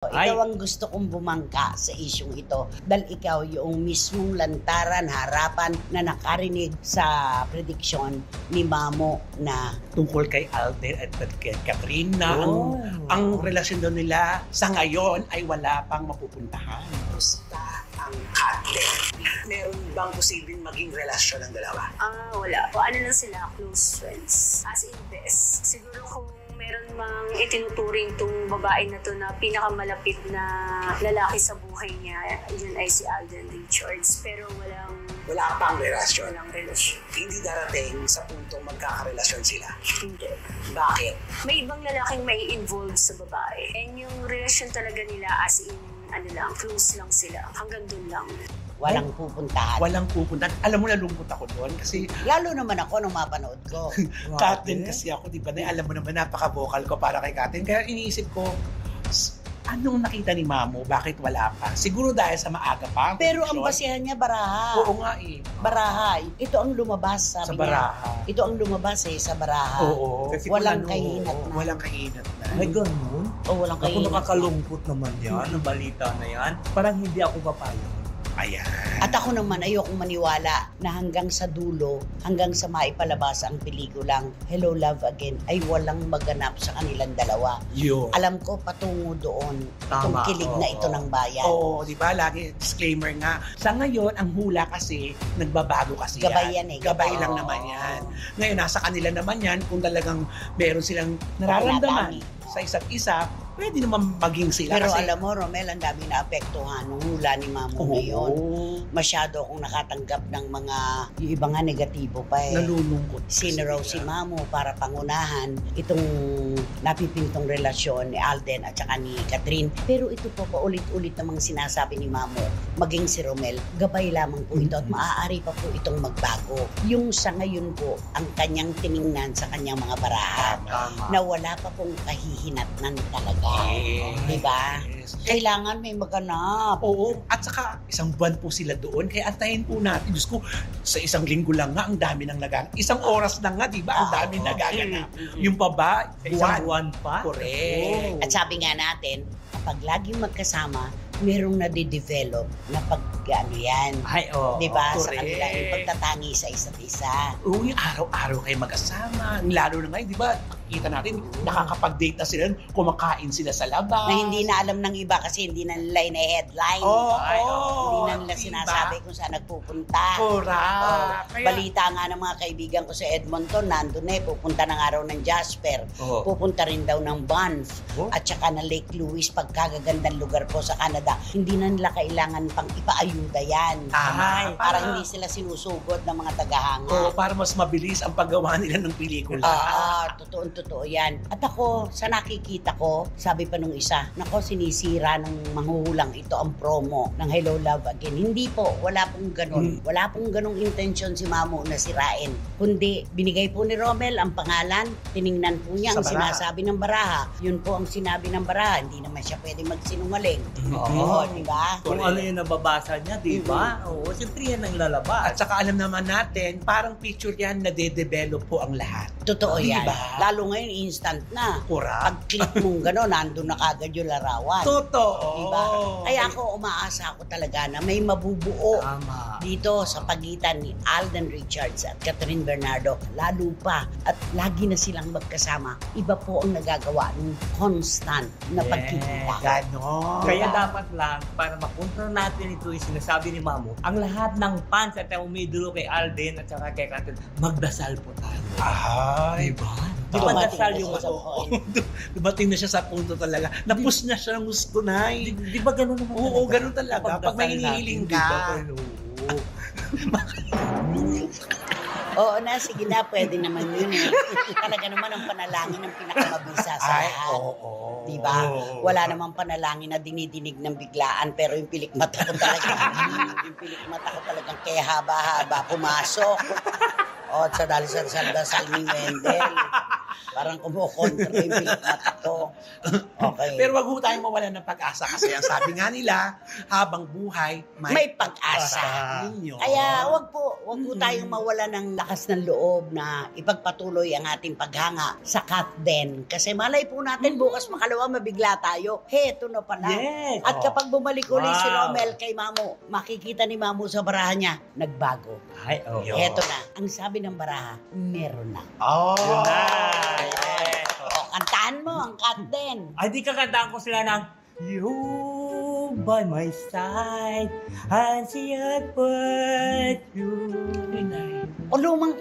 Ay. Ikaw ang gusto kong bumangka sa isyong ito dahil ikaw yung mismong lantaran, harapan na nakarinig sa prediksyon ni Mamo na Tungkol kay Alden at kay Catherine na ang relasyon daw nila sa ngayon ay wala pang mapupuntahan. Gusta ang Alden. Meron bang posibleng maging relasyon ng dalawa? Wala. O ano lang sila, close friends. As in best. Siguro kung meron mang itinuturing tong babae na to na pinakamalapit na lalaki sa buhay niya, yun ay si Alden Richards. Pero Wala pang relasyon. walang relasyon. Hindi darating sa puntong magkakarelasyon sila. Hindi. Bakit? May ibang lalaking may involved sa babae. And yung relasyon talaga nila as in, close lang sila. Hanggang dun lang. walang pupuntahan. Walang pupuntahan. Alam mo, nalungkot ako doon kasi Lalo naman ako nung mapanood ko. Katin kasi ako, di ba? Alam mo naman, napaka-vocal ko para kay Katin. Kaya iniisip ko, anong nakita ni Mamo? Bakit wala pa? Siguro dahil sa maaga pa. Pero ang prediction. basihan niya, Baraha. Oo nga eh. Baraha. Ito ang lumabas, sabi Sa niya. Baraha. Ito ang lumabas sa Baraha. Oo. Kasi Walang kung kahinat na. Walang kainat na. May ganun. Walang Ako kahinat na. nakakalungkot naman yan, ang balita na yan. Parang hindi ako papayag. Ayan. At ako naman ayokong maniwala na hanggang sa dulo, hanggang sa maipalabas ang pelikulang Hello Love Again ay walang maganap sa kanilang dalawa. Yun. Alam ko patungo doon itong Tama, kilig na ito ng bayan. Oo, di ba? Lagi disclaimer nga. Sa ngayon, ang hula kasi, nagbabago kasi Gabay yan eh. Gabay lang Oo. naman yan. Ngayon, nasa kanila naman yan. Kung talagang meron silang nararamdaman sa isa't isa, pwede naman maging sila. Pero kasi, alam mo, Romel, ang dami na apektuhan nung hula ni Mamo Oo. ngayon. Masyado akong nakatanggap ng mga, yung iba nga negatibo pa eh. nalulungkot. Sino raw si Mamo para pangunahan itong napipintong relasyon ni Alden at saka ni Catherine. Pero ito po paulit-ulit namang sinasabi ni Mamo, maging si Romel, gabay lamang po ito at maaari pa po itong magbago. Yung sa ngayon po, ang kanyang tiningnan sa kanyang mga baraha Tama. na wala pa pong kahihinatnan talaga. Diba? Yes. Kailangan may maganap. Oo. At saka, isang buwan po sila doon. Kaya antayin po natin. Diyos ko, sa isang linggo lang nga, ang dami nang naganap. Isang oras lang nga, di ba? Ang dami nagaganap. Yung pa ba, Isang buwan pa? Correct. At sabi nga natin, kapag laging magkasama, merong nadidevelop na pag-ano yan. Ay, oo. Diba? Sa correct. kanila yung pagtatangi sa isa't isa. Oo, yung araw-araw kayo mag-asama. Lalo na ngayon, di ba? Kita natin, nakakapag-date na sila, kumakain sila sa labas. Na hindi na alam ng iba kasi hindi na nila headline. Oo, Hindi na nila diba? sinasabi kung saan nagpupunta. Correct. Kaya, Balita nga ng mga kaibigan ko sa Edmonton, nandun pupunta ng araw ng Jasper. Oo. Pupunta rin daw ng Banff. Oh. At saka na Lake Louise, pagkagagandang lugar po sa Canada. Hindi na nila kailangan pang ipaayuda yan. Tama. Para hindi sila sinusugod ng mga tagahanga. Oo, para mas mabilis ang paggawa nila ng pelikula. Totoo yan. At ako, sa nakikita ko, sabi pa nung isa, nako, sinisira ng manghuhulang ito ang promo ng Hello Love Again. Hindi po, wala pong ganun. Wala pong ganung intention si Mamo na sirain. Kundi, binigay po ni Romel ang pangalan, tiningnan po niya ang Sa Baraha. sinasabi ng Baraha. Yun po ang sinabi ng Baraha. Hindi naman siya pwede magsinungaling. Oo. Di ba? Kung ano yung nababasa niya, di ba? Oo, siyempre yan ang lalabas. At saka alam naman natin, parang picture yan na de-develop po ang lahat. Totoo yan. Diba? Lalo ngayon, instant na. Correct. Pag-click mong gano'n, nandun na kagad yung larawan. Totoo. Diba? Kaya ako, umaasa ako talaga na may mabubuo Tama. dito sa pagitan ni Alden Richards at Catherine Bernardo. Lalo pa. At lagi na silang magkasama. Iba po ang nagagawa ng constant na Yes. pagkikita. Ganon. Kaya dapat lang, para mapunta natin ito yung sinasabi ni Mamo, ang lahat ng fans at ang umidulo kay Alden at saka kay Catherine, magdasal po tayo. Ay, Diba? Di Dumating ba na dasal siya yung sa point. Dumating na siya sa punto talaga. Napus na siya ng gusto na. Di ba ganun naman Oo, ganun talaga. Kapag Pag may dasal hinihiling natin, ka. di ba, Carlo? Oo na, sige na, pwede naman yun eh. Talaga naman ang panalangin ng pinakamabisa sa Ay, lahat. oo. Diba? Wala namang panalangin na dinidinig ng biglaan, pero yung pilikmata ko talaga, yung pilikmata ko talagang kaya haba-haba pumasok. O, sa dasal ni Wendell. Parang kumukontra yung pilik mata ko. Okay. Pero wag ho tayong mawala ng pag-asa kasi ang sabi nga nila, habang buhay, may pag-asa. Ninyo. Kaya wag po tayong mawala ng lakas ng loob na ipagpatuloy ang ating paghanga sa Kathden. Kasi malay po natin bukas makalawa mabigla tayo. Heto na pala. Yes. At kapag bumalik ulit si Wow. Romel kay Mamo, makikita ni Mamo sa baraha niya, nagbago. Ay, oh. Yo. Heto na. Ang sabi ng baraha, meron na. Oh. Yun na. Yes. O, kantahan mo ang Kathden. Ay, di kakantaan ko sila ng You by my side, and see I put you. O lumang